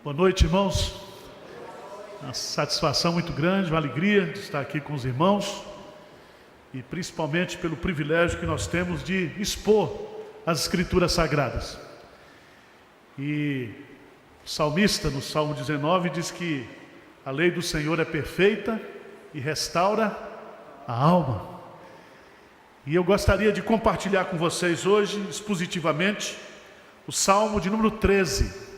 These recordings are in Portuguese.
Boa noite, irmãos. Uma satisfação muito grande, uma alegria de estar aqui com os irmãos e principalmente pelo privilégio que nós temos de expor as Escrituras Sagradas. E o salmista, no Salmo 19, diz que a lei do Senhor é perfeita e restaura a alma. E eu gostaria de compartilhar com vocês hoje, expositivamente, o Salmo de número 13.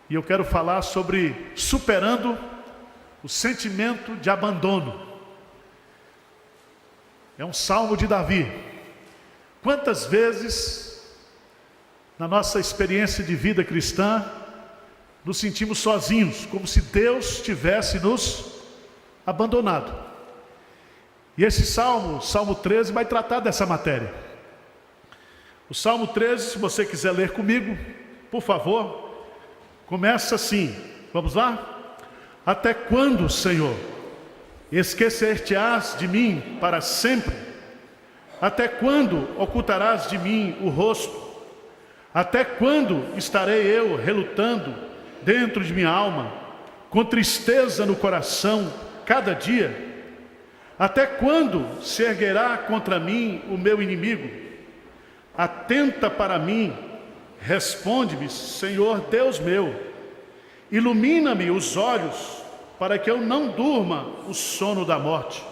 E eu quero falar sobre superando o sentimento de abandono. É um salmo de Davi. Quantas vezes, na nossa experiência de vida cristã, nos sentimos sozinhos, como se Deus tivesse nos abandonado. E esse salmo, Salmo 13, vai tratar dessa matéria. O Salmo 13, se você quiser ler comigo, por favor, começa assim, vamos lá? Até quando, Senhor, esquecer-te-ás de mim para sempre? Até quando ocultarás de mim o rosto? Até quando estarei eu relutando dentro de minha alma, com tristeza no coração, cada dia? Até quando se erguerá contra mim o meu inimigo? Atenta para mim, responde-me, Senhor Deus meu, ilumina-me os olhos, para que eu não durma o sono da morte,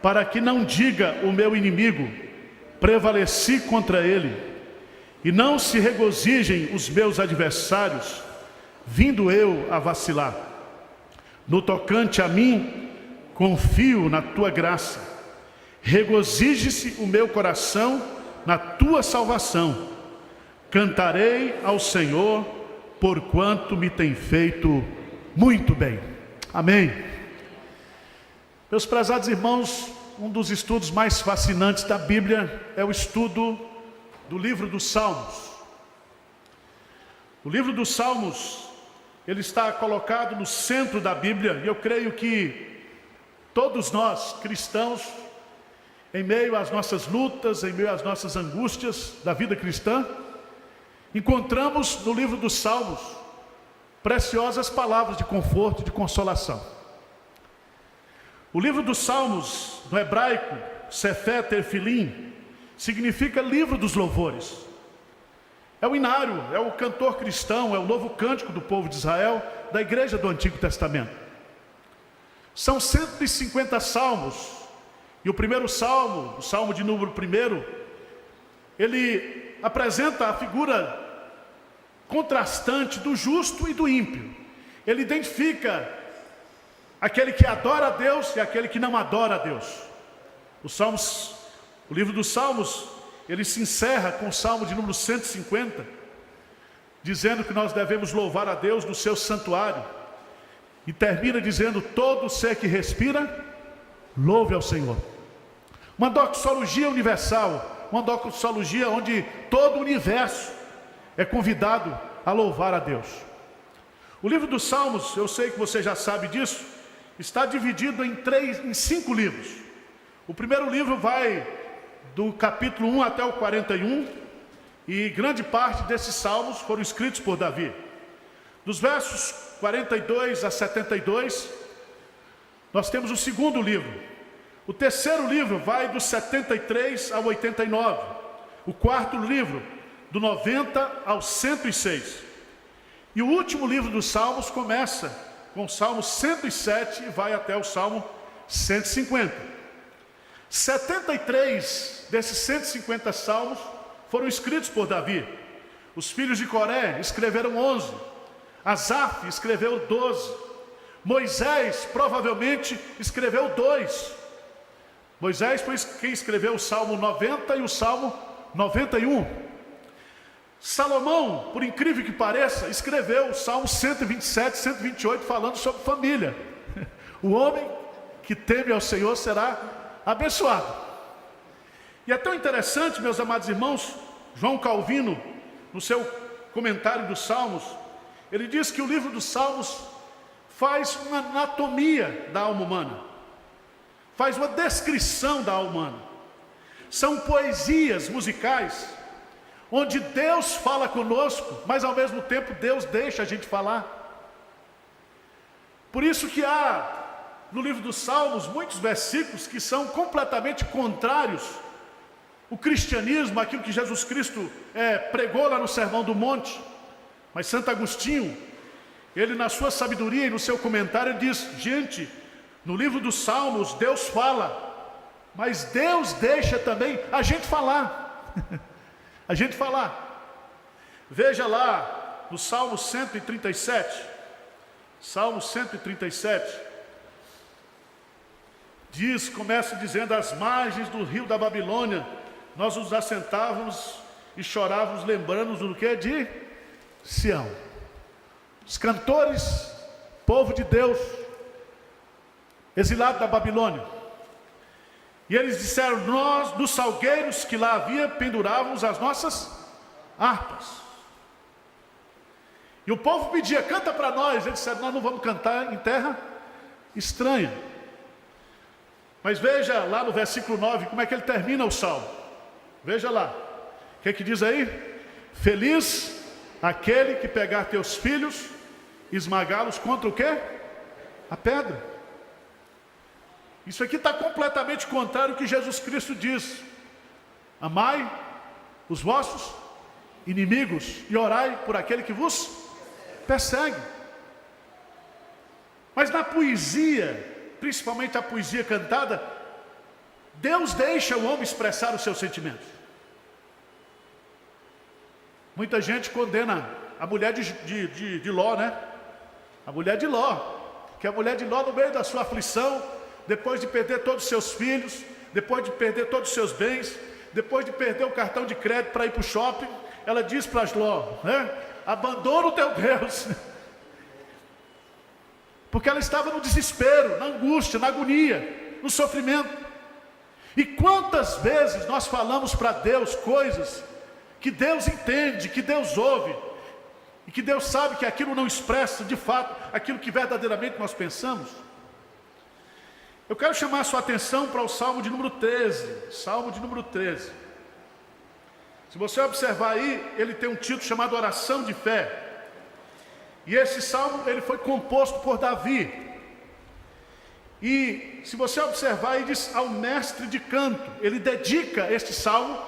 para que não diga o meu inimigo, prevaleci contra ele, e não se regozijem os meus adversários, vindo eu a vacilar. No tocante a mim, confio na tua graça, regozije-se o meu coração na tua salvação. Cantarei ao Senhor, porquanto me tem feito muito bem. Amém. Meus prezados irmãos, um dos estudos mais fascinantes da Bíblia é o estudo do livro dos Salmos. O livro dos Salmos, ele está colocado no centro da Bíblia, e eu creio que todos nós, cristãos, em meio às nossas lutas, em meio às nossas angústias da vida cristã, encontramos no livro dos Salmos preciosas palavras de conforto e de consolação. O livro dos Salmos, no hebraico, Sefer Tefilim, significa livro dos louvores. É o inário, é o cantor cristão, é o novo cântico do povo de Israel, da igreja do Antigo Testamento. São 150 salmos, e o primeiro salmo, o salmo de número 1, ele apresenta a figura contrastante do justo e do ímpio. Ele identifica aquele que adora a Deus e aquele que não adora a Deus. O livro dos Salmos, ele se encerra com o salmo de número 150, dizendo que nós devemos louvar a Deus no seu santuário, e termina dizendo: todo ser que respira, louve ao Senhor. Uma doxologia universal, uma doxologia onde todo o universo é convidado a louvar a Deus. O livro dos Salmos, eu sei que você já sabe disso, está dividido em 5 livros. O primeiro livro vai do capítulo 1 até o 41, e grande parte desses salmos foram escritos por Davi. Dos versos 42 a 72, nós temos o segundo livro. O terceiro livro vai do 73 ao 89. O quarto livro, do 90 ao 106. E o último livro dos Salmos começa com o Salmo 107 e vai até o Salmo 150. 73 desses 150 salmos foram escritos por Davi. Os filhos de Coré escreveram 11. Asaf escreveu 12. Moisés provavelmente escreveu 2. Moisés foi quem escreveu o Salmo 90 e o Salmo 91. Salomão, por incrível que pareça, escreveu o Salmo 127, 128, falando sobre família. O homem que teme ao Senhor será abençoado. E é tão interessante, meus amados irmãos, João Calvino, no seu comentário dos Salmos, ele diz que o livro dos Salmos faz uma anatomia da alma humana, faz uma descrição da alma humana. São poesias musicais onde Deus fala conosco, mas ao mesmo tempo Deus deixa a gente falar. Por isso que há no livro dos Salmos muitos versículos que são completamente contrários ao cristianismo, aquilo que Jesus Cristo pregou lá no Sermão do Monte. Mas Santo Agostinho, ele na sua sabedoria e no seu comentário diz: gente, no livro dos Salmos Deus fala, mas Deus deixa também a gente falar. A gente falar. Veja lá no Salmo 137. Salmo 137. Diz, começa dizendo: às margens do rio da Babilônia, nós nos assentávamos e chorávamos, lembrando do que? De Sião. Os cantores, povo de Deus, exilado da Babilônia. E eles disseram: nós, dos salgueiros que lá havia, pendurávamos as nossas harpas. E o povo pedia: canta para nós. Eles disseram: nós não vamos cantar em terra estranha. Mas veja lá no versículo 9, como é que ele termina o salmo. Veja lá, o que é que diz aí? Feliz aquele que pegar teus filhos, esmagá-los contra o quê? A pedra. Isso aqui está completamente contrário ao que Jesus Cristo diz: amai os vossos inimigos e orai por aquele que vos persegue. Mas na poesia, principalmente a poesia cantada, Deus deixa o homem expressar os seus sentimentos. Muita gente condena a mulher de Ló, né? A mulher de Ló, que a mulher de Ló, no meio da sua aflição, depois de perder todos os seus filhos, depois de perder todos os seus bens, depois de perder o cartão de crédito para ir para o shopping, ela diz para Ló, né? Abandona o teu Deus. Porque ela estava no desespero, na angústia, na agonia, no sofrimento. E quantas vezes nós falamos para Deus coisas que Deus entende, que Deus ouve, e que Deus sabe que aquilo não expressa de fato aquilo que verdadeiramente nós pensamos. Eu quero chamar a sua atenção para o Salmo de número 13. Salmo de número 13. Se você observar aí, ele tem um título chamado Oração de Fé. E esse salmo, ele foi composto por Davi. E se você observar, ele diz ao mestre de canto. Ele dedica este salmo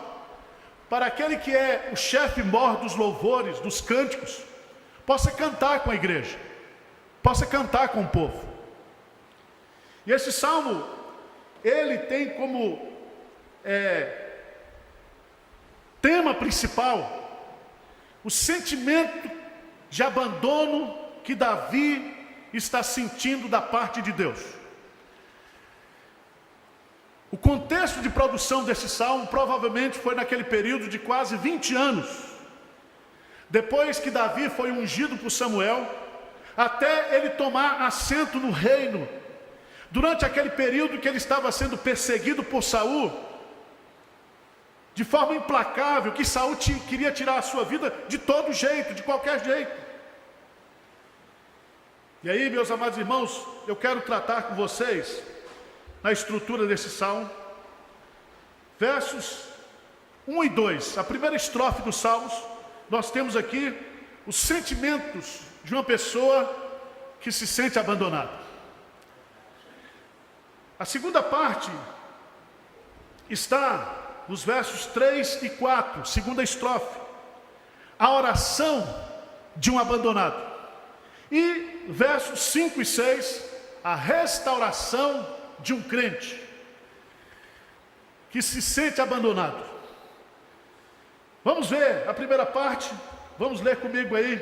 para aquele que é o chefe-mor dos louvores, dos cânticos, possa cantar com a igreja, possa cantar com o povo. E esse salmo, ele tem como tema principal o sentimento de abandono que Davi está sentindo da parte de Deus. O contexto de produção desse salmo provavelmente foi naquele período de quase 20 anos, depois que Davi foi ungido por Samuel, até ele tomar assento no reino. Durante aquele período que ele estava sendo perseguido por Saul, de forma implacável, que Saul queria tirar a sua vida de todo jeito, de qualquer jeito. E aí, meus amados irmãos, eu quero tratar com vocês, na estrutura desse salmo, versos 1 e 2. A primeira estrofe dos salmos, nós temos aqui os sentimentos de uma pessoa que se sente abandonada. A segunda parte está nos versos 3 e 4, segunda estrofe, a oração de um abandonado. E versos 5 e 6, a restauração de um crente que se sente abandonado. Vamos ver a primeira parte, vamos ler comigo aí,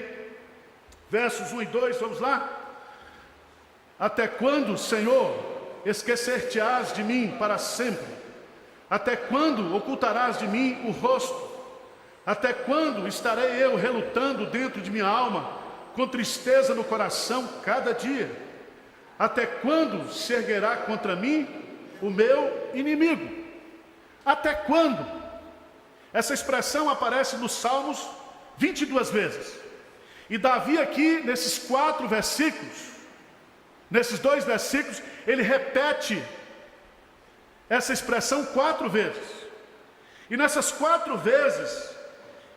versos 1 e 2, vamos lá? Até quando, Senhor, esquecer-te-ás de mim para sempre? Até quando ocultarás de mim o rosto? Até quando estarei eu relutando dentro de minha alma, com tristeza no coração cada dia? Até quando se erguerá contra mim o meu inimigo? Até quando? Essa expressão aparece nos Salmos 22 vezes. E Davi aqui, nesses 4 versículos, nesses 2 versículos, ele repete essa expressão 4 vezes. E nessas 4 vezes,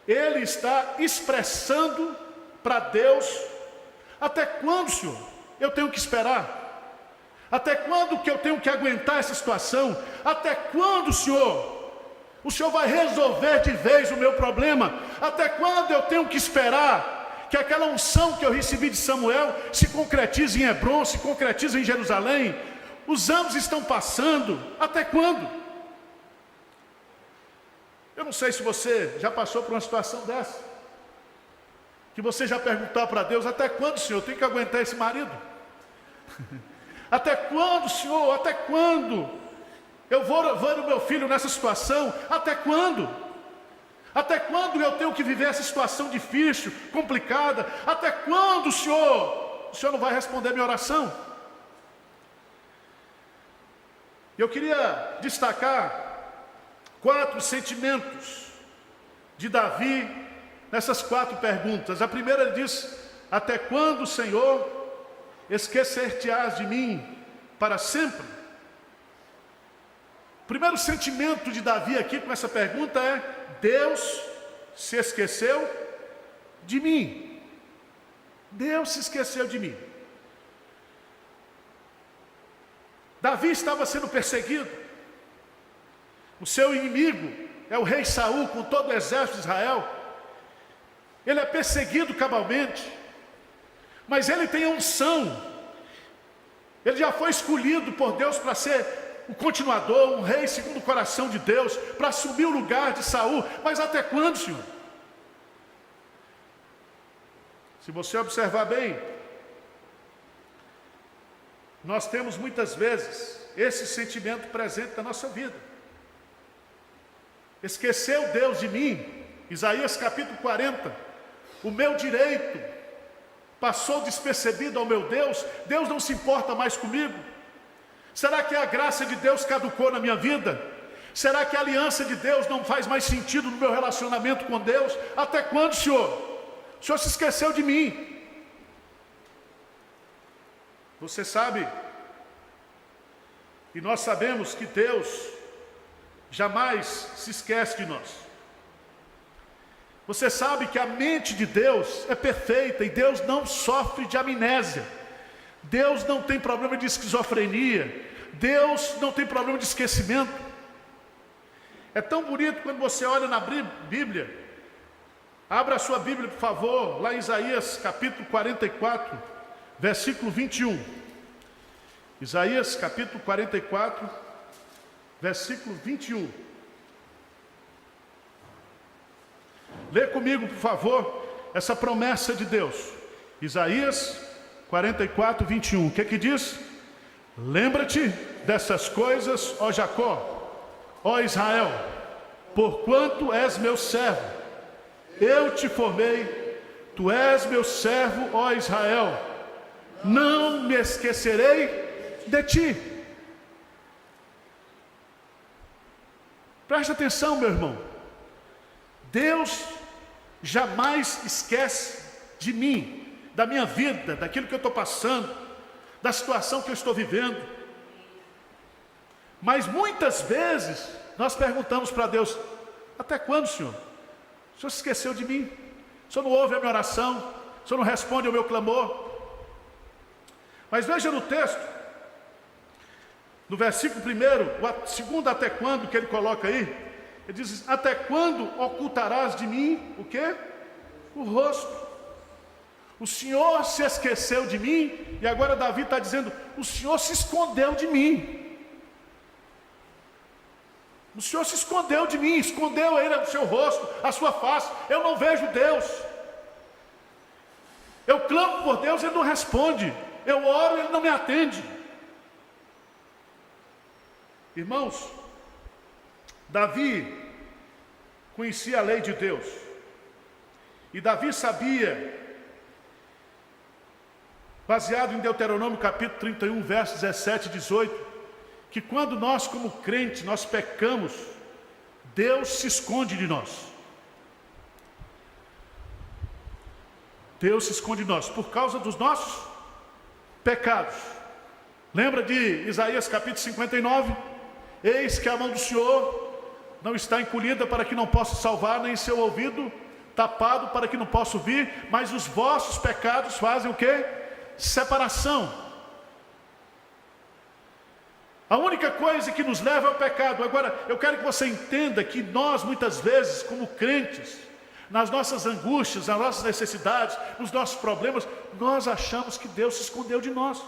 ele está expressando para Deus: até quando, Senhor, eu tenho que esperar? Até quando que eu tenho que aguentar essa situação? Até quando, Senhor, o Senhor vai resolver de vez o meu problema? Até quando eu tenho que esperar que aquela unção que eu recebi de Samuel se concretize em Hebrom, se concretize em Jerusalém? Os anos estão passando, até quando? Eu não sei se você já passou por uma situação dessa, que você já perguntou para Deus: até quando, Senhor, eu tenho que aguentar esse marido? Até quando, Senhor, até quando eu vou no meu filho nessa situação? Até quando? Até quando eu tenho que viver essa situação difícil, complicada? Até quando, Senhor? O Senhor não vai responder minha oração? Eu queria destacar 4 sentimentos de Davi nessas 4 perguntas. A primeira, ele diz: até quando, Senhor, esquecer-te-ás de mim para sempre? O primeiro sentimento de Davi aqui com essa pergunta é: Deus se esqueceu de mim. Deus se esqueceu de mim. Davi estava sendo perseguido. O seu inimigo é o rei Saul com todo o exército de Israel. Ele é perseguido cabalmente, mas ele tem a unção. Ele já foi escolhido por Deus para ser o continuador, um rei segundo o coração de Deus, para assumir o lugar de Saul. Mas até quando, Senhor? Se você observar bem, nós temos muitas vezes esse sentimento presente na nossa vida. Esqueceu Deus de mim? Isaías capítulo 40. O meu direito passou despercebido ao meu Deus? Deus não se importa mais comigo? Será que a graça de Deus caducou na minha vida? Será que a aliança de Deus não faz mais sentido no meu relacionamento com Deus? Até quando, Senhor? O Senhor se esqueceu de mim. Você sabe, e nós sabemos que Deus jamais se esquece de nós. Você sabe que a mente de Deus é perfeita e Deus não sofre de amnésia. Deus não tem problema de esquizofrenia. Deus não tem problema de esquecimento. É tão bonito quando você olha na Bíblia. Abra a sua Bíblia, por favor, lá em Isaías capítulo 44, versículo 21. Isaías capítulo 44, versículo 21. Lê comigo, por favor, essa promessa de Deus. Isaías 44, 21. O que que diz? Lembra-te dessas coisas, ó Jacó, ó Israel, porquanto és meu servo, eu te formei, tu és meu servo, ó Israel, não me esquecerei de ti. Preste atenção, meu irmão. Deus jamais esquece de mim, da minha vida, daquilo que eu estou passando, da situação que eu estou vivendo. Mas muitas vezes nós perguntamos para Deus: até quando, Senhor? O Senhor se esqueceu de mim? O Senhor não ouve a minha oração? O Senhor não responde ao meu clamor? Mas veja no texto, no versículo 1, o segundo até quando que ele coloca aí, ele diz: até quando ocultarás de mim o quê? O rosto. O Senhor se esqueceu de mim, e agora Davi está dizendo: o Senhor se escondeu de mim. O Senhor se escondeu de mim, escondeu ele o seu rosto, a sua face. Eu não vejo Deus. Eu clamo por Deus, ele não responde. Eu oro, ele não me atende. Irmãos, Davi conhecia a lei de Deus. E Davi sabia, baseado em Deuteronômio capítulo 31, versos 17 e 18, que quando nós como crentes, nós pecamos, Deus se esconde de nós. Deus se esconde de nós por causa dos nossos pecados. Lembra de Isaías capítulo 59? Eis que a mão do Senhor não está encolhida para que não possa salvar, nem seu ouvido tapado para que não possa vir, mas os vossos pecados fazem o quê? Separação. A única coisa que nos leva ao pecado. Agora, eu quero que você entenda que nós, muitas vezes, como crentes, nas nossas angústias, nas nossas necessidades, nos nossos problemas, nós achamos que Deus se escondeu de nós.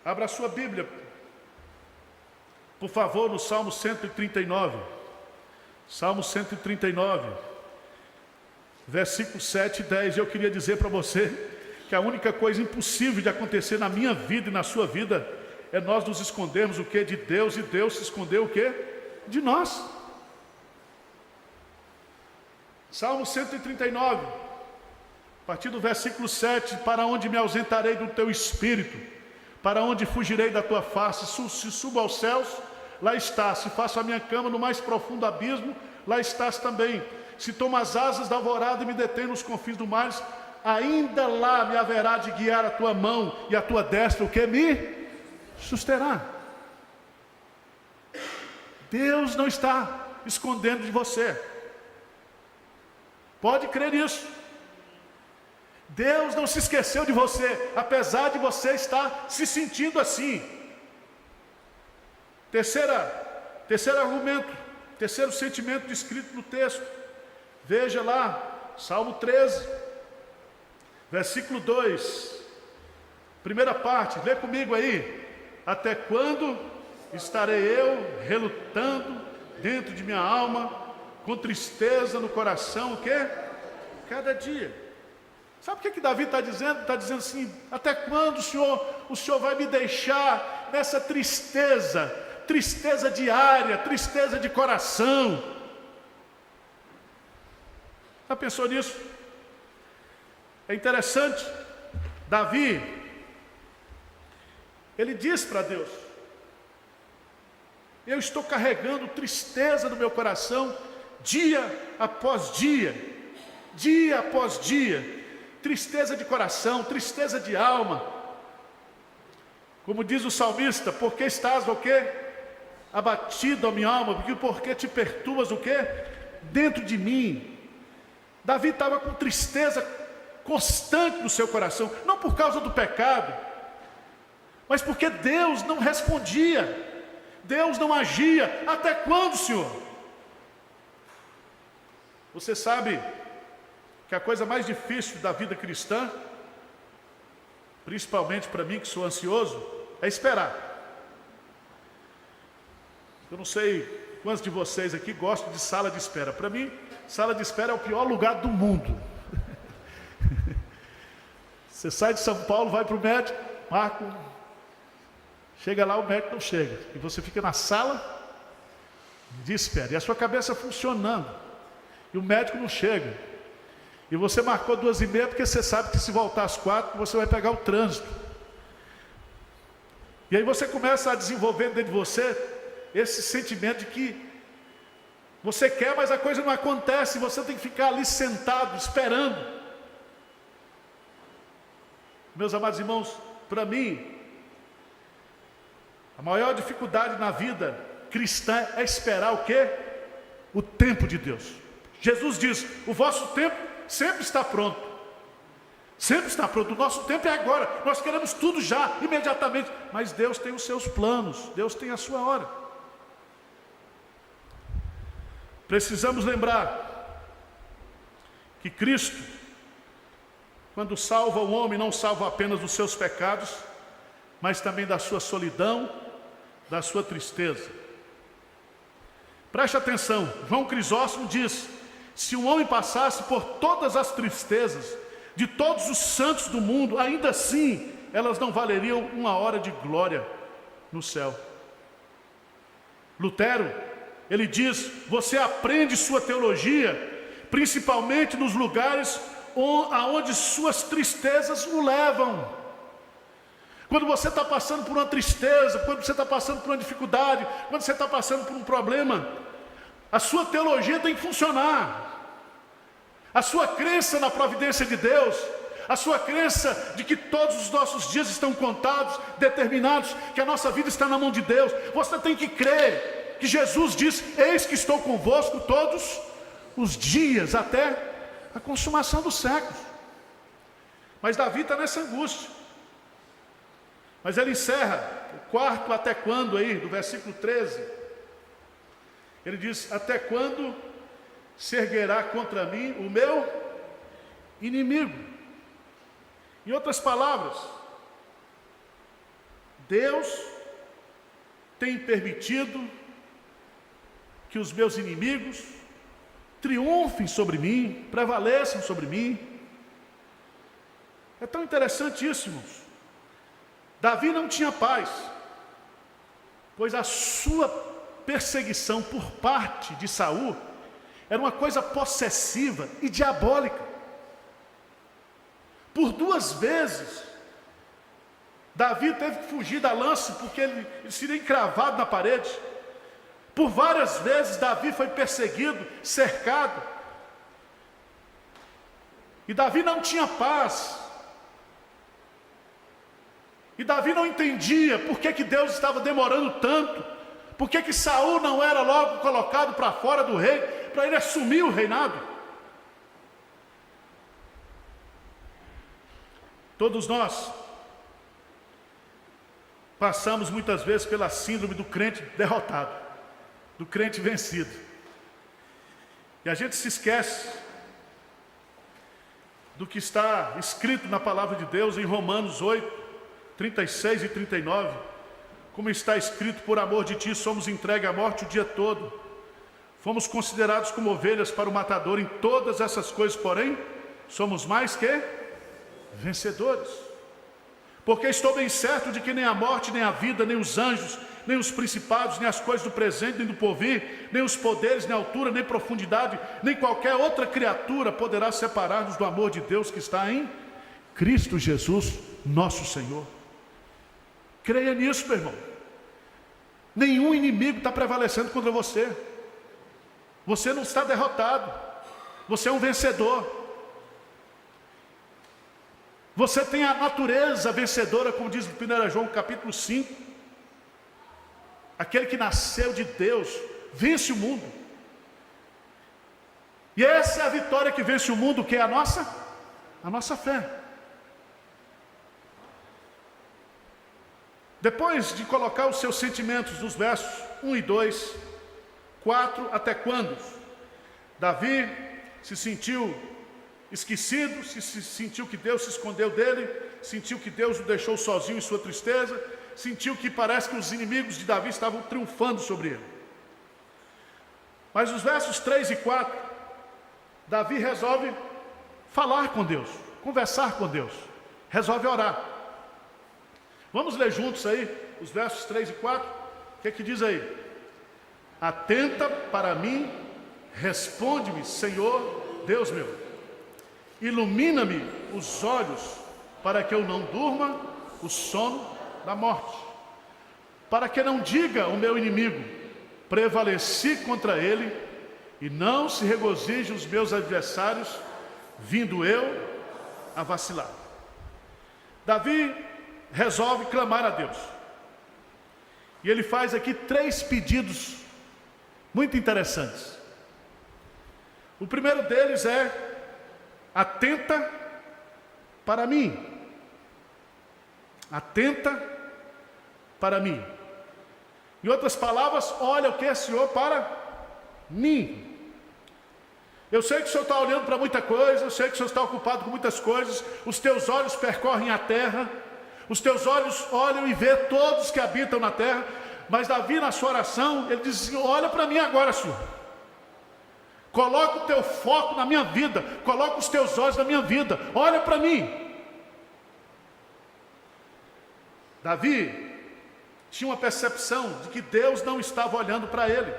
Abra a sua Bíblia, por favor, no Salmo 139. Salmo 139, versículos 7 e 10. Eu queria dizer para você que a única coisa impossível de acontecer na minha vida e na sua vida é nós nos escondermos o que? De Deus, e Deus se escondeu o que? De nós. Salmo 139, a partir do versículo 7. Para onde me ausentarei do teu espírito? Para onde fugirei da tua face? Se subo aos céus, lá estás. Se faço a minha cama no mais profundo abismo, lá estás também. Se tomo as asas da alvorada e me detém nos confins do mar, ainda lá me haverá de guiar a tua mão e a tua destra, o que me susterá. Deus não está escondendo de você. Pode crer nisso. Deus não se esqueceu de você, apesar de você estar se sentindo assim. Terceiro argumento, terceiro sentimento descrito no texto. Veja lá, Salmo 13, versículo 2. Primeira parte, lê comigo aí. Até quando estarei eu relutando dentro de minha alma, com tristeza no coração, o quê? Cada dia. Sabe o que Davi está dizendo? Está dizendo assim: até quando o Senhor vai me deixar nessa tristeza? Tristeza diária, tristeza de coração. Já pensou nisso? É interessante. Davi, ele diz para Deus: eu estou carregando tristeza no meu coração, dia após dia, dia após dia. Tristeza de coração, tristeza de alma. Como diz o salmista: porque estás o quê? Abatido a minha alma, porque te perturbas o quê? Dentro de mim. Davi estava com tristeza constante no seu coração, não por causa do pecado, mas porque Deus não respondia, Deus não agia. Até quando, Senhor? Você sabe que a coisa mais difícil da vida cristã, principalmente para mim que sou ansioso, é esperar. Eu não sei quantos de vocês aqui gostam de sala de espera. Para mim, sala de espera é o pior lugar do mundo. Você sai de São Paulo, vai para o médico, marca, chega lá, o médico não chega, e você fica na sala de espera, e a sua cabeça funcionando, e o médico não chega. E você marcou 2h30 porque você sabe que se voltar às 4 você vai pegar o trânsito. E aí você começa a desenvolver dentro de você esse sentimento de que você quer, mas a coisa não acontece. Você tem que ficar ali sentado, esperando. Meus amados irmãos, para mim, a maior dificuldade na vida cristã é esperar o quê? O tempo de Deus. Jesus diz: o vosso tempo sempre está pronto. Sempre está pronto. O nosso tempo é agora. Nós queremos tudo já, imediatamente. Mas Deus tem os seus planos. Deus tem a sua hora. Precisamos lembrar que Cristo, quando salva o homem, não salva apenas dos seus pecados, mas também da sua solidão, da sua tristeza. Preste atenção. João Crisóstomo diz: se um homem passasse por todas as tristezas de todos os santos do mundo, ainda assim elas não valeriam uma hora de glória no céu. Lutero, ele diz: você aprende sua teologia principalmente nos lugares aonde suas tristezas o levam. Quando você está passando por uma tristeza, quando você está passando por uma dificuldade, quando você está passando por um problema, a sua teologia tem que funcionar. A sua crença na providência de Deus, a sua crença de que todos os nossos dias estão contados, determinados, que a nossa vida está na mão de Deus. Você tem que crer que Jesus diz: eis que estou convosco todos os dias, até a consumação dos séculos. Mas Davi está nessa angústia. Mas ele encerra o quarto até quando aí, do versículo 13. Ele diz: até quando se erguerá contra mim o meu inimigo? Em outras palavras, Deus tem permitido que os meus inimigos triunfem sobre mim, prevaleçam sobre mim. É tão interessante isso, irmãos. Davi não tinha paz, pois a sua perseguição por parte de Saul era uma coisa possessiva e diabólica. Por 2 vezes, Davi teve que fugir da lança, porque ele seria encravado na parede. Por várias vezes, Davi foi perseguido, cercado. E Davi não tinha paz. E Davi não entendia por que Deus estava demorando tanto. Por que Saul não era logo colocado para fora do rei, para ele assumir o reinado. Todos nós passamos muitas vezes pela síndrome do crente derrotado, do crente vencido. E a gente se esquece do que está escrito na palavra de Deus em Romanos 8, 36 e 39. Como está escrito: por amor de ti somos entregues à morte o dia todo. Fomos considerados como ovelhas para o matador. Em todas essas coisas, porém, somos mais que vencedores. Porque estou bem certo de que nem a morte, nem a vida, nem os anjos, nem os principados, nem as coisas do presente, nem do porvir, nem os poderes, nem a altura, nem profundidade, nem qualquer outra criatura poderá separar-nos do amor de Deus que está em Cristo Jesus, nosso Senhor. Creia nisso, meu irmão. Nenhum inimigo está prevalecendo contra você. Você não está derrotado. Você é um vencedor. Você tem a natureza vencedora, como diz em 1 João capítulo 5. Aquele que nasceu de Deus vence o mundo. E essa é a vitória que vence o mundo, que é a nossa fé. Depois de colocar os seus sentimentos nos versos 1 e 2, 4, até quando Davi se sentiu esquecido, se sentiu que Deus se escondeu dele, sentiu que Deus o deixou sozinho em sua tristeza, sentiu que parece que os inimigos de Davi estavam triunfando sobre ele. Mas os versos 3 e 4, Davi resolve falar com Deus, conversar com Deus, resolve orar. Vamos ler juntos aí os versos 3 e 4. O que é que diz aí? Atenta para mim, responde-me, Senhor Deus meu. Ilumina-me os olhos, para que eu não durma o sono da morte. Para que não diga o meu inimigo: prevaleci contra ele, e não se regozije os meus adversários, vindo eu a vacilar. Davi resolve clamar a Deus. E ele faz aqui 3 pedidos muito interessantes. O primeiro deles é: atenta para mim. Atenta para mim. Em outras palavras, olha o que é, Senhor, para mim. Eu sei que o Senhor está olhando para muita coisa, eu sei que o Senhor está ocupado com muitas coisas, os teus olhos percorrem a terra, os teus olhos olham e vê todos que habitam na terra, mas Davi, na sua oração, ele diz assim: olha para mim agora, Senhor. Coloca o teu foco na minha vida, coloca os teus olhos na minha vida, olha para mim. Davi tinha uma percepção de que Deus não estava olhando para ele.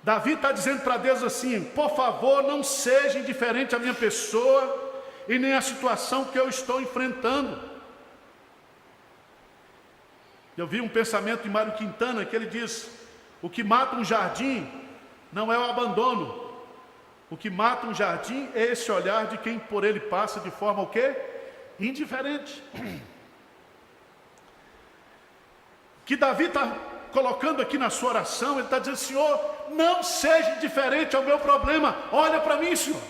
Davi está dizendo para Deus assim: por favor, não seja indiferente à minha pessoa e nem à situação que eu estou enfrentando. Eu vi um pensamento de Mário Quintana, que ele diz: o que mata um jardim não é o abandono. O que mata um jardim é esse olhar de quem por ele passa de forma o quê? Indiferente. que Davi está colocando aqui na sua oração. Ele está dizendo: Senhor, não seja indiferente ao meu problema, olha para mim, Senhor,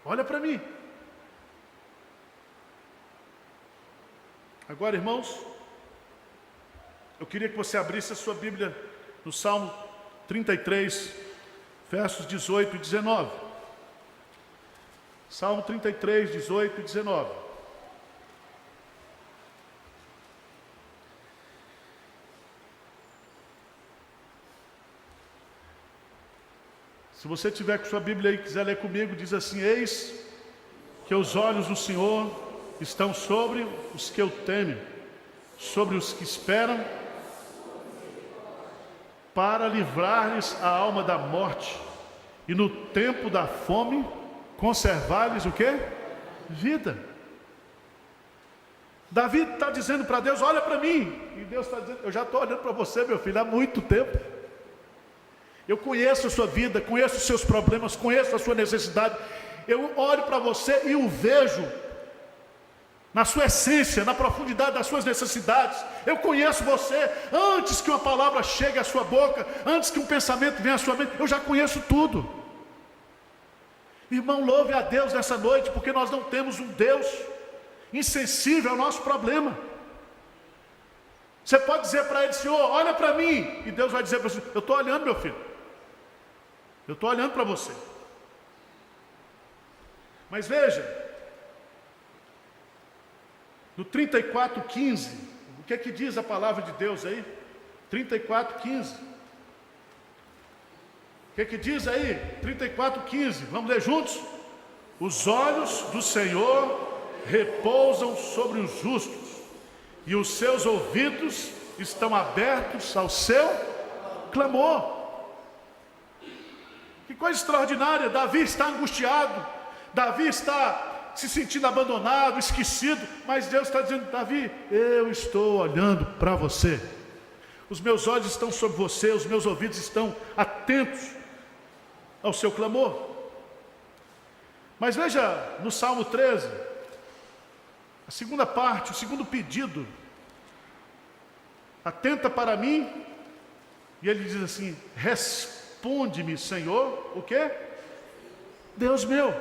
olha para mim. Agora, irmãos, eu queria que você abrisse a sua Bíblia no Salmo 33, versos 18 e 19. Salmo 33, 18 e 19. Se você tiver com sua Bíblia aí e quiser ler comigo, diz assim: eis que os olhos do Senhor estão sobre os que o temem, sobre os que esperam, para livrar-lhes a alma da morte, e no tempo da fome conservar-lhes o quê? Vida. Davi está dizendo para Deus: olha para mim. E Deus está dizendo: eu já estou olhando para você, meu filho, há muito tempo. Eu conheço a sua vida, conheço os seus problemas, conheço a sua necessidade. Eu olho para você e o vejo na sua essência, na profundidade das suas necessidades. Eu conheço você antes que uma palavra chegue à sua boca, antes que um pensamento venha à sua mente. Eu já conheço tudo. Irmão, louve a Deus nessa noite, porque nós não temos um Deus insensível ao nosso problema. Você pode dizer para ele: Senhor, olha para mim, e Deus vai dizer para você: eu estou olhando, meu filho, eu estou olhando para você. Mas veja, no 34:15, o que é que diz a palavra de Deus aí? 34:15. O que é que diz aí? 34:15. Vamos ler juntos? Os olhos do Senhor repousam sobre os justos, e os seus ouvidos estão abertos ao seu clamor. Que coisa extraordinária! Davi está angustiado, Davi está se sentindo abandonado, esquecido, mas Deus está dizendo: Davi, eu estou olhando para você, os meus olhos estão sobre você, os meus ouvidos estão atentos ao seu clamor. Mas veja no Salmo 13, a segunda parte, o segundo pedido: atenta para mim. E ele diz assim: responde-me, Senhor, o quê? Deus meu.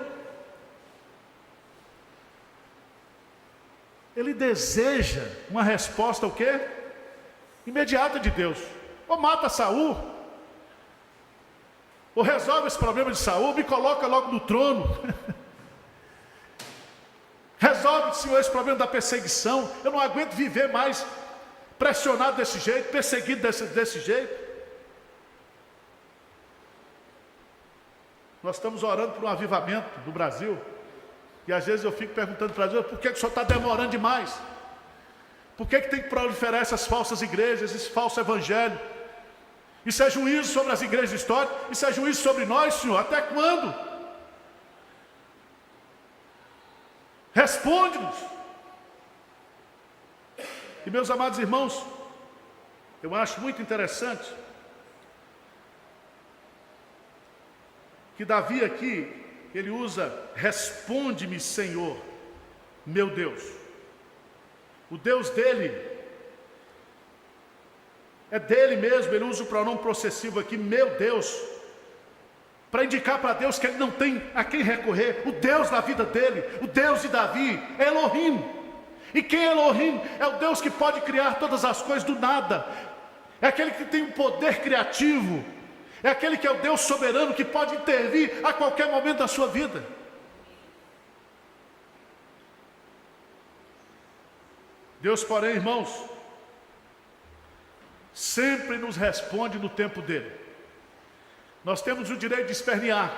Ele deseja uma resposta, o quê? Imediata de Deus. Ou mata Saul, ou resolve esse problema de Saul, me coloca logo no trono. Resolve, Senhor, esse problema da perseguição. Eu não aguento viver mais pressionado desse jeito, perseguido desse jeito. Nós estamos orando por um avivamento no Brasil, e às vezes eu fico perguntando para Deus: por que o Senhor está demorando demais? Por que tem que proliferar essas falsas igrejas, esse falso evangelho? Isso é juízo sobre as igrejas históricas, isso é juízo sobre nós, Senhor, até quando? Responde-nos. E meus amados irmãos, eu acho muito interessante que Davi aqui, ele usa: responde-me, Senhor, meu Deus. O Deus dele é dele mesmo. Ele usa o pronome possessivo aqui, meu Deus, para indicar para Deus que ele não tem a quem recorrer. O Deus da vida dele, o Deus de Davi, é Elohim. E quem é Elohim? É o Deus que pode criar todas as coisas do nada. É aquele que tem um poder criativo. É aquele que é o Deus soberano, que pode intervir a qualquer momento da sua vida. Deus, porém, irmãos, sempre nos responde no tempo dele. Nós temos o direito de espernear,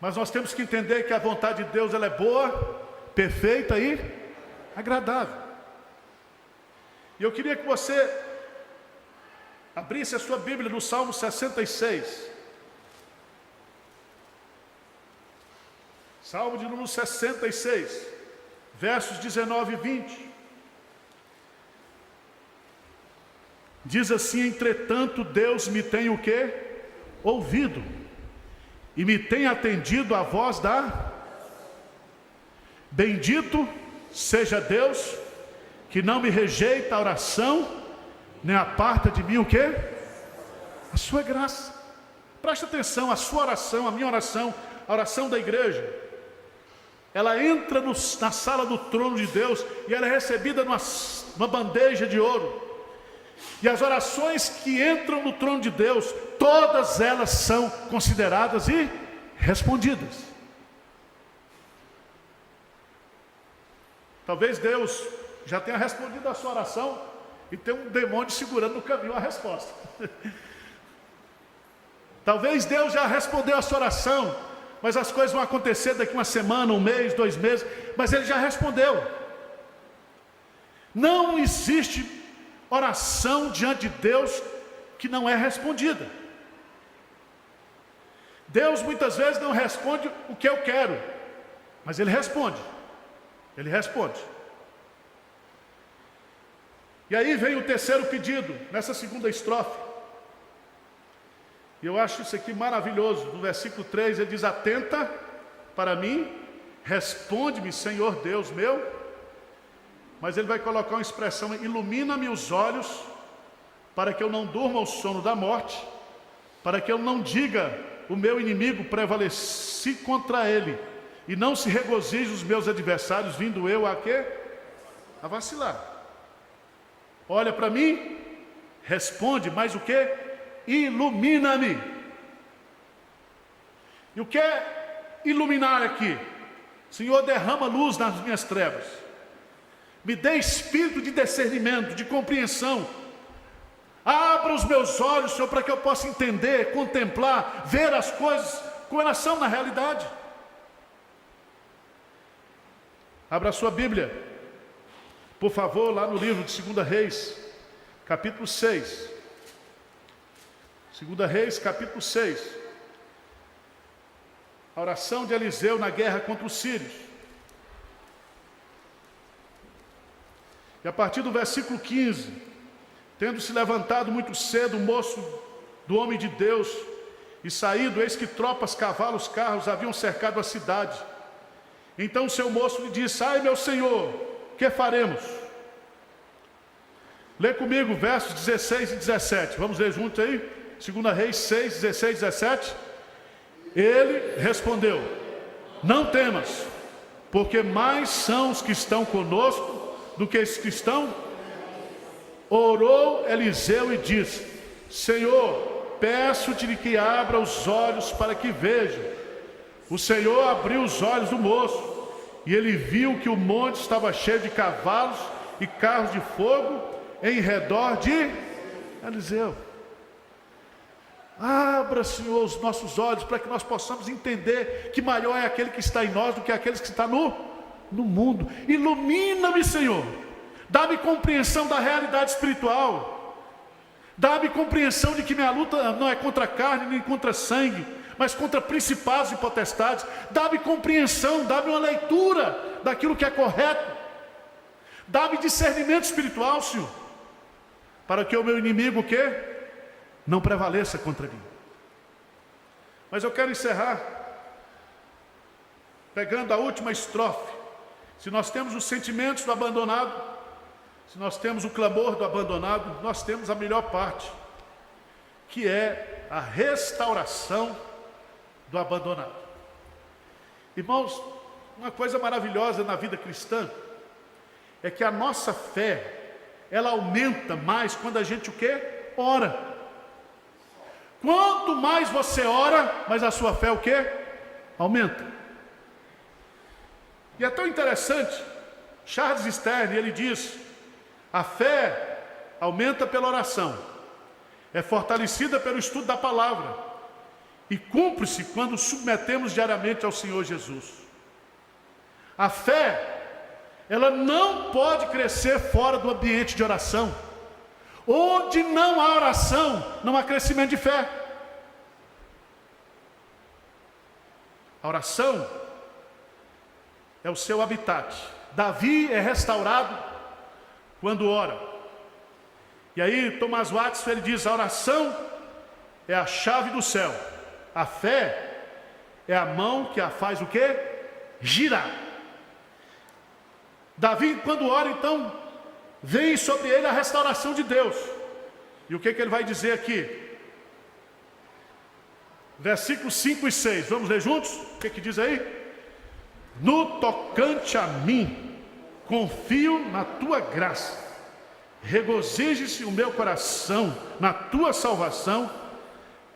mas nós temos que entender que a vontade de Deus, ela é boa, perfeita e agradável. E eu queria que você abrisse a sua Bíblia no Salmo 66. Salmo de número 66, versos 19 e 20. Diz assim: entretanto Deus me tem o quê? Ouvido, e me tem atendido a voz da... Bendito seja Deus, que não me rejeita a oração, nem aparta de mim o quê? A sua graça. Preste atenção, a sua oração, a minha oração, a oração da igreja, ela entra na sala do trono de Deus e ela é recebida numa bandeja de ouro. E as orações que entram no trono de Deus, todas elas são consideradas e respondidas. Talvez Deus já tenha respondido a sua oração e tem um demônio segurando no caminho a resposta. Talvez Deus já respondeu a sua oração, mas as coisas vão acontecer daqui uma semana, um mês, 2 meses, mas Ele já respondeu. Não existe oração diante de Deus que não é respondida. Deus muitas vezes não responde o que eu quero, mas Ele responde. Ele responde. E aí vem o terceiro pedido, nessa segunda estrofe. E eu acho isso aqui maravilhoso. No versículo 3 ele diz: atenta para mim, responde-me, Senhor Deus meu. Mas ele vai colocar uma expressão: ilumina-me os olhos, para que eu não durma o sono da morte, para que eu não diga, o meu inimigo prevaleci contra ele, e não se regozije os meus adversários, vindo eu a quê? A vacilar. Olha para mim, responde, mas o quê? Ilumina-me. E o que é iluminar aqui? Senhor, derrama luz nas minhas trevas. Me dê espírito de discernimento, de compreensão. Abra os meus olhos, Senhor, para que eu possa entender, contemplar, ver as coisas como elas são na realidade. Abra a sua Bíblia, por favor, lá no livro de 2 Reis, capítulo 6. 2 Reis, capítulo 6. A oração de Eliseu na guerra contra os sírios. E a partir do versículo 15: tendo se levantado muito cedo o moço do homem de Deus e saído, eis que tropas, cavalos, carros haviam cercado a cidade. Então o seu moço lhe disse: ai, meu senhor, que faremos? Lê comigo versos 16 e 17. Vamos ler juntos aí? 2 Reis 6, 16 e 17. Ele respondeu: não temas, porque mais são os que estão conosco do que os que estão. Orou Eliseu e disse: Senhor, peço-te que abra os olhos para que veja. O Senhor abriu os olhos do moço, e ele viu que o monte estava cheio de cavalos e carros de fogo em redor de Eliseu. Abra, Senhor, os nossos olhos para que nós possamos entender que maior é aquele que está em nós do que aqueles que estão no mundo. Ilumina-me, Senhor. Dá-me compreensão da realidade espiritual. Dá-me compreensão de que minha luta não é contra a carne nem contra sangue, mas contra principados e potestades. Dá-me compreensão, dá-me uma leitura daquilo que é correto. Dá-me discernimento espiritual, Senhor, para que o meu inimigo o quê? Não prevaleça contra mim. Mas eu quero encerrar pegando a última estrofe. Se nós temos os sentimentos do abandonado, se nós temos o clamor do abandonado, nós temos a melhor parte, que é a restauração do abandonado. Irmãos, uma coisa maravilhosa na vida cristã é que a nossa fé, ela aumenta mais quando a gente o quê? Ora. Quanto mais você ora, mais a sua fé o quê? Aumenta. E é tão interessante, Charles Stern, ele diz: a fé aumenta pela oração, é fortalecida pelo estudo da palavra e cumpre-se quando submetemos diariamente ao Senhor Jesus. A fé, ela não pode crescer fora do ambiente de oração. Onde não há oração, não há crescimento de fé. A oração é o seu habitat. Davi é restaurado quando ora. E aí Thomas Watson, ele diz: a oração é a chave do céu. A fé é a mão que a faz o quê? Girar. Davi, quando ora, então, vem sobre ele a restauração de Deus. E o que ele vai dizer aqui? Versículos 5 e 6, vamos ler juntos? O que diz aí? No tocante a mim, confio na tua graça, regozije-se o meu coração na tua salvação,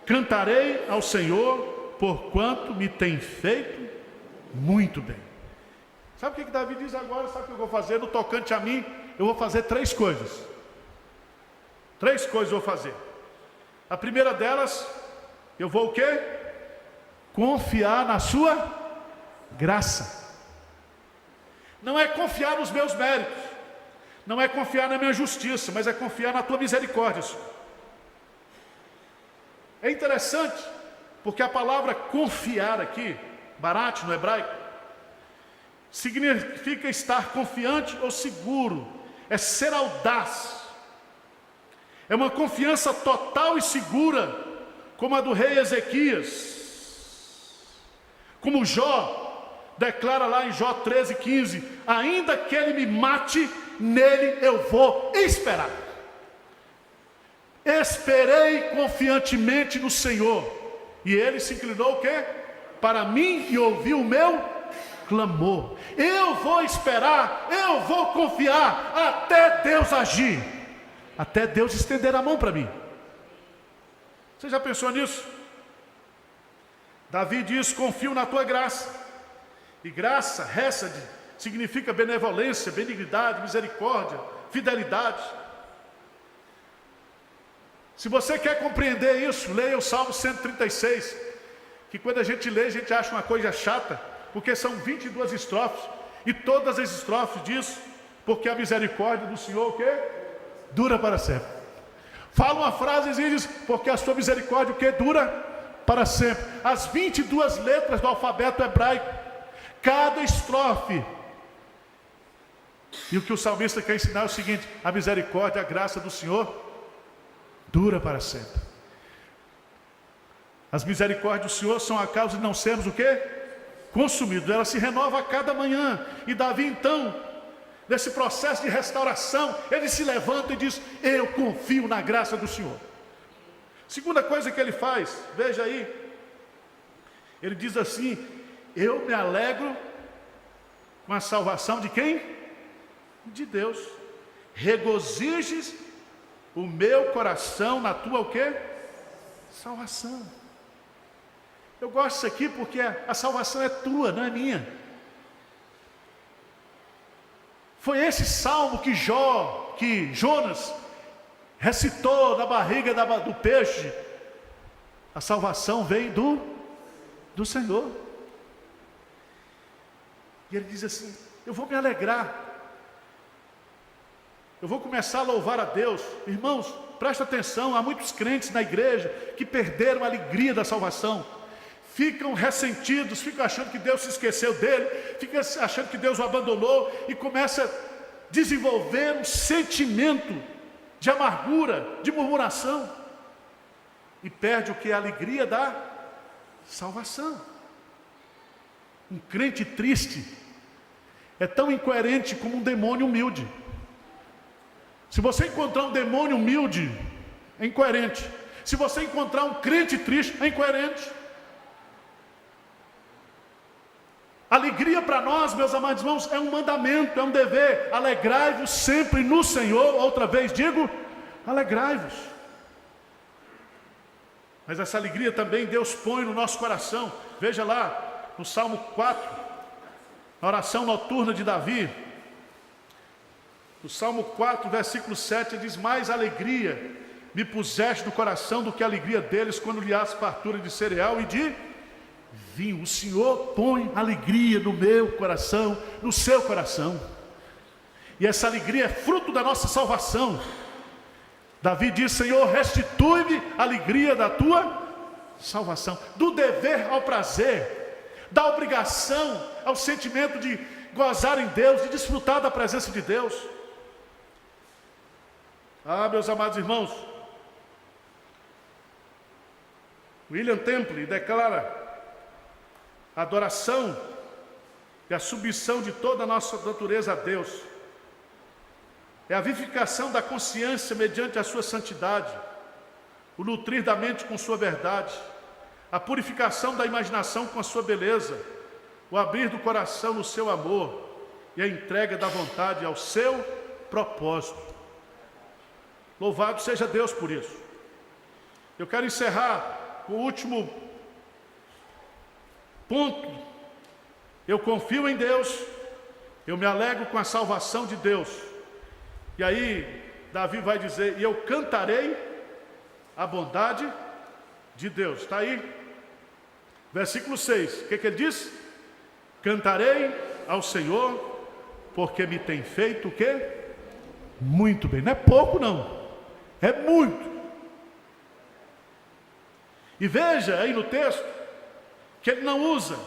cantarei ao Senhor, porquanto me tem feito muito bem. Sabe o que Davi diz agora? Sabe o que eu vou fazer? No tocante a mim, eu vou fazer 3 coisas. 3 coisas eu vou fazer. A primeira delas, eu vou o quê? Confiar na sua graça. Não é confiar nos meus méritos, não é confiar na minha justiça, mas é confiar na tua misericórdia, Senhor. É interessante, porque a palavra confiar aqui, barat no hebraico, significa estar confiante ou seguro, é ser audaz, é uma confiança total e segura, como a do rei Ezequias, como Jó declara lá em Jó 13:15, ainda que ele me mate, nele eu vou esperar. Esperei confiantemente no Senhor, e ele se inclinou o quê? Para mim e ouviu o meu clamor. Eu vou esperar, eu vou confiar até Deus agir, até Deus estender a mão para mim. Você já pensou nisso? Davi diz: confio na tua graça. E graça, hesed, significa benevolência, benignidade, misericórdia, fidelidade. Se você quer compreender isso, leia o Salmo 136, que quando a gente lê, a gente acha uma coisa chata, porque são 22 estrofes, e todas as estrofes diz, porque a misericórdia do Senhor, o quê? Dura para sempre. Fala uma frase e diz, porque a sua misericórdia, o quê? Dura para sempre. As 22 letras do alfabeto hebraico, cada estrofe. E o que o salmista quer ensinar é o seguinte: a misericórdia, a graça do Senhor dura para sempre. As misericórdias do Senhor são a causa de não sermos o quê? Consumidos. Ela se renova a cada manhã. E Davi então, nesse processo de restauração, ele se levanta e diz: eu confio na graça do Senhor. Segunda coisa que ele faz, veja aí, ele diz assim: eu me alegro com a salvação de quem? De Deus. Regozijes o meu coração na tua o quê? Salvação. Eu gosto disso aqui porque a salvação é tua, não é minha. Foi esse salmo que Jonas recitou na barriga do peixe. A salvação vem do Senhor. E ele diz assim: eu vou me alegrar, eu vou começar a louvar a Deus. Irmãos, presta atenção, há muitos crentes na igreja que perderam a alegria da salvação, ficam ressentidos, ficam achando que Deus se esqueceu dele, ficam achando que Deus o abandonou, e começa a desenvolver um sentimento de amargura, de murmuração, e perde o que? A alegria da salvação. Um crente triste é tão incoerente como um demônio humilde. Se você encontrar um demônio humilde, é incoerente. Se você encontrar um crente triste, é incoerente. Alegria para nós, meus amados irmãos, é um mandamento, é um dever. Alegrai-vos sempre no Senhor. Outra vez digo, alegrai-vos. Mas essa alegria também Deus põe no nosso coração. Veja lá, no Salmo 4, na oração noturna de Davi, no Salmo 4, versículo 7, diz: mais alegria me puseste no coração do que a alegria deles quando lhe as fartura de cereal e de vinho. O Senhor põe alegria no meu coração, no seu coração, e essa alegria é fruto da nossa salvação. Davi diz: Senhor, restitui-me a alegria da tua salvação. Do dever ao prazer, da obrigação ao sentimento de gozar em Deus, de desfrutar da presença de Deus. Ah, meus amados irmãos, William Temple declara: a adoração e a submissão de toda a nossa natureza a Deus é a vivificação da consciência mediante a sua santidade, o nutrir da mente com sua verdade, a purificação da imaginação com a sua beleza, o abrir do coração no seu amor e a entrega da vontade ao seu propósito. Louvado seja Deus por isso. Eu quero encerrar com o último ponto. Eu confio em Deus, eu me alegro com a salvação de Deus. E aí, Davi vai dizer, e eu cantarei a bondade de Deus. Está aí, versículo 6, o que ele diz? Cantarei ao Senhor, porque me tem feito o quê? Muito bem, não é pouco não, é muito. E veja aí no texto, que ele não usa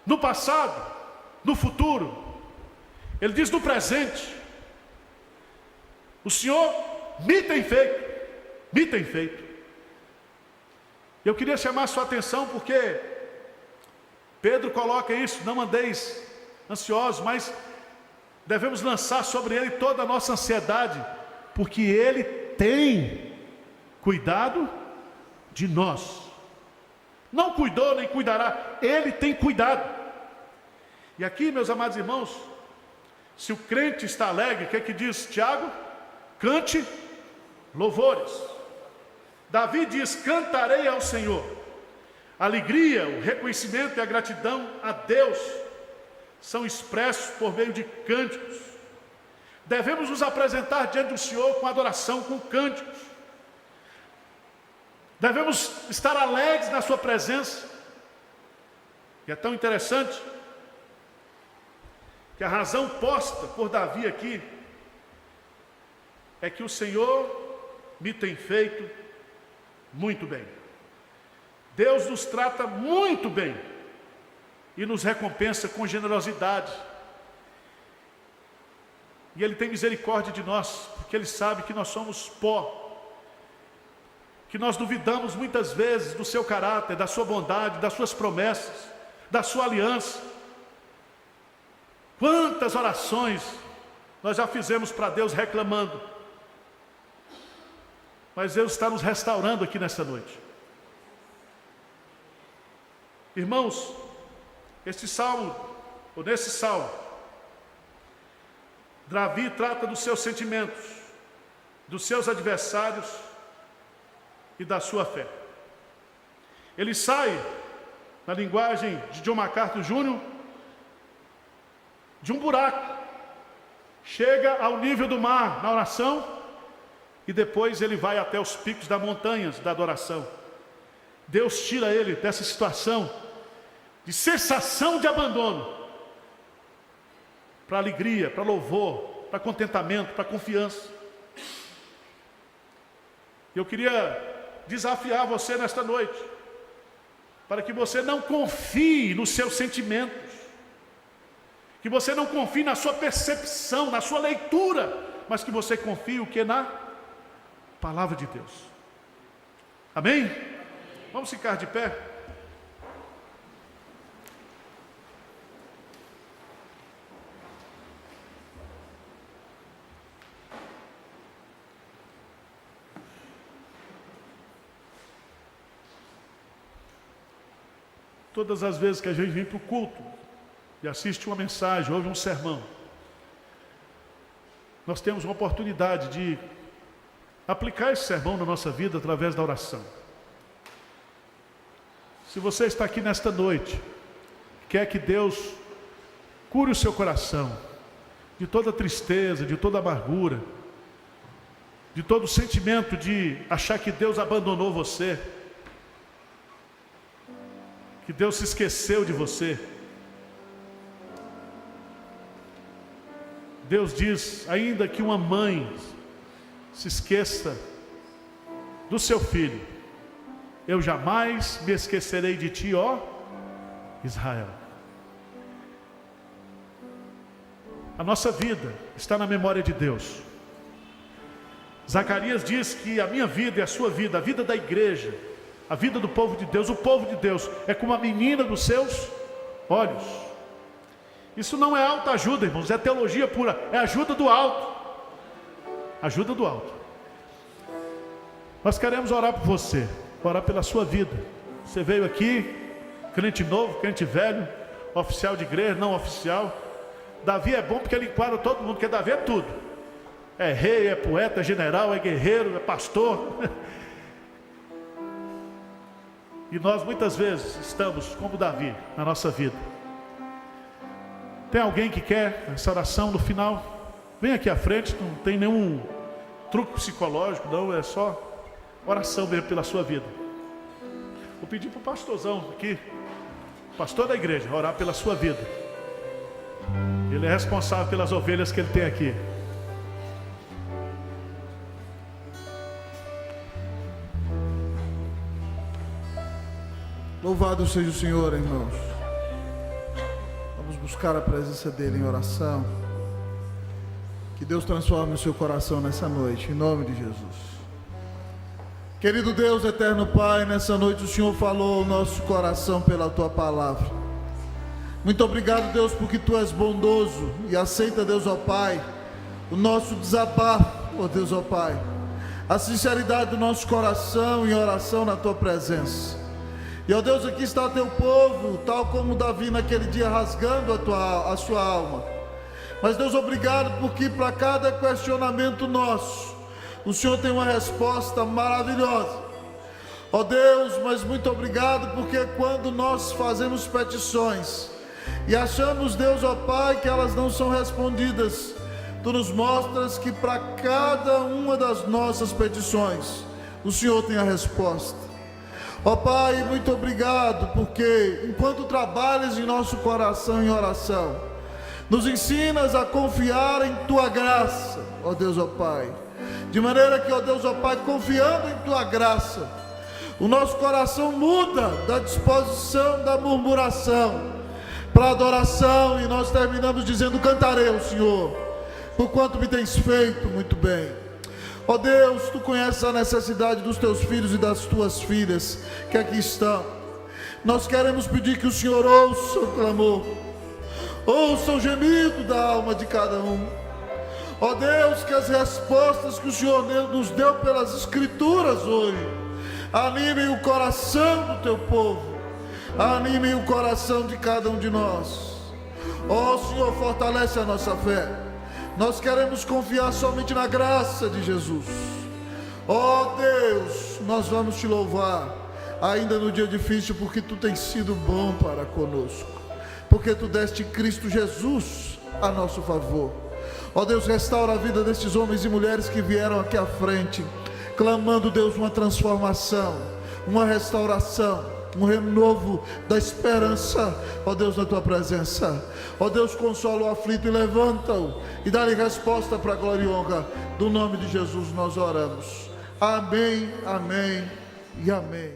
no passado, no futuro, ele diz no presente. O Senhor me tem feito. Eu queria chamar a sua atenção porque Pedro coloca isso, não andeis ansiosos, mas devemos lançar sobre ele toda a nossa ansiedade, porque ele tem cuidado de nós. Não cuidou nem cuidará, ele tem cuidado. E aqui, meus amados irmãos, se o crente está alegre, o que é que diz Tiago? Cante louvores. Davi diz, cantarei ao Senhor. A alegria, o reconhecimento e a gratidão a Deus são expressos por meio de cânticos. Devemos nos apresentar diante do Senhor com adoração, com cânticos. Devemos estar alegres na sua presença. E é tão interessante que a razão posta por Davi aqui é que o Senhor me tem feito muito bem. Deus nos trata muito bem e nos recompensa com generosidade. E Ele tem misericórdia de nós, porque Ele sabe que nós somos pó, que nós duvidamos muitas vezes do seu caráter, da sua bondade, das suas promessas, da sua aliança. Quantas orações nós já fizemos para Deus reclamando, mas Deus está nos restaurando aqui nessa noite. Irmãos, nesse salmo, Davi trata dos seus sentimentos, dos seus adversários e da sua fé. Ele sai, na linguagem de John MacArthur Jr., de um buraco, chega ao nível do mar na oração e depois ele vai até os picos das montanhas da adoração. Deus tira ele dessa situação de sensação de abandono para alegria, para louvor, para contentamento, para confiança. Eu queria desafiar você nesta noite, para que você não confie nos seus sentimentos, que você não confie na sua percepção, na sua leitura, mas que você confie o que? Na palavra de Deus. Amém? Vamos ficar de pé? Todas as vezes que a gente vem para o culto e assiste uma mensagem, ouve um sermão, nós temos uma oportunidade de aplicar esse sermão na nossa vida através da oração. Se você está aqui nesta noite, quer que Deus cure o seu coração de toda tristeza, de toda amargura, de todo sentimento de achar que Deus abandonou você, que Deus se esqueceu de você. Deus diz, ainda que uma mãe se esqueça do seu filho, eu jamais me esquecerei de ti, ó Israel. A nossa vida está na memória de Deus. Zacarias diz que a minha vida e a sua vida, a vida da igreja, a vida do povo de Deus, o povo de Deus é como a menina dos seus olhos. Isso não é autoajuda, irmãos, é teologia pura, é ajuda do alto. Ajuda do alto. Nós queremos orar por você, orar pela sua vida. Você veio aqui, crente novo, crente velho, oficial de igreja, não oficial. Davi é bom porque ele enquadra todo mundo, porque Davi é tudo. É rei, é poeta, é general, é guerreiro, é pastor. E nós muitas vezes estamos como Davi na nossa vida. Tem alguém que quer essa oração no final? Vem aqui à frente, não tem nenhum truque psicológico, não, é só oração mesmo pela sua vida. Vou pedir para o pastorzão aqui, pastor da igreja, orar pela sua vida. Ele é responsável pelas ovelhas que ele tem aqui. Louvado seja o Senhor, irmãos. Vamos buscar a presença dele em oração. Que Deus transforme o seu coração nessa noite, em nome de Jesus. Querido Deus, eterno Pai, nessa noite o Senhor falou ao nosso coração pela tua palavra. Muito obrigado, Deus, porque tu és bondoso e aceita, Deus, ó Pai, o nosso desabafo, ó Deus, ó Pai, a sinceridade do nosso coração em oração na tua presença. E ó Deus, aqui está teu povo, tal como Davi naquele dia rasgando a sua alma. Mas Deus, obrigado porque para cada questionamento nosso, o Senhor tem uma resposta maravilhosa. Ó Deus, mas muito obrigado porque quando nós fazemos petições e achamos, Deus, ó Pai, que elas não são respondidas, tu nos mostras que para cada uma das nossas petições, o Senhor tem a resposta. Ó Pai, muito obrigado, porque enquanto trabalhas em nosso coração em oração, nos ensinas a confiar em Tua graça, ó Deus, ó Pai. De maneira que, ó Deus, ó Pai, confiando em Tua graça, o nosso coração muda da disposição da murmuração para a adoração, e nós terminamos dizendo: cantarei ao Senhor, por quanto me tens feito muito bem. Ó Deus, tu conheces a necessidade dos teus filhos e das tuas filhas que aqui estão. Nós queremos pedir que o Senhor ouça o clamor, ouça o gemido da alma de cada um. Ó Deus, que as respostas que o Senhor nos deu pelas Escrituras hoje animem o coração do teu povo, animem o coração de cada um de nós. Ó Senhor, fortalece a nossa fé. Nós queremos confiar somente na graça de Jesus. Ó Deus, nós vamos te louvar ainda no dia difícil, porque tu tens sido bom para conosco, porque tu deste Cristo Jesus a nosso favor. Ó Deus, restaura a vida destes homens e mulheres que vieram aqui à frente, clamando, Deus, uma transformação, uma restauração, um renovo da esperança, ó Deus, na tua presença. Ó Deus, consola o aflito e levanta-o, e dá-lhe resposta para a glória e honra do nome de Jesus nós oramos. Amém, amém e amém.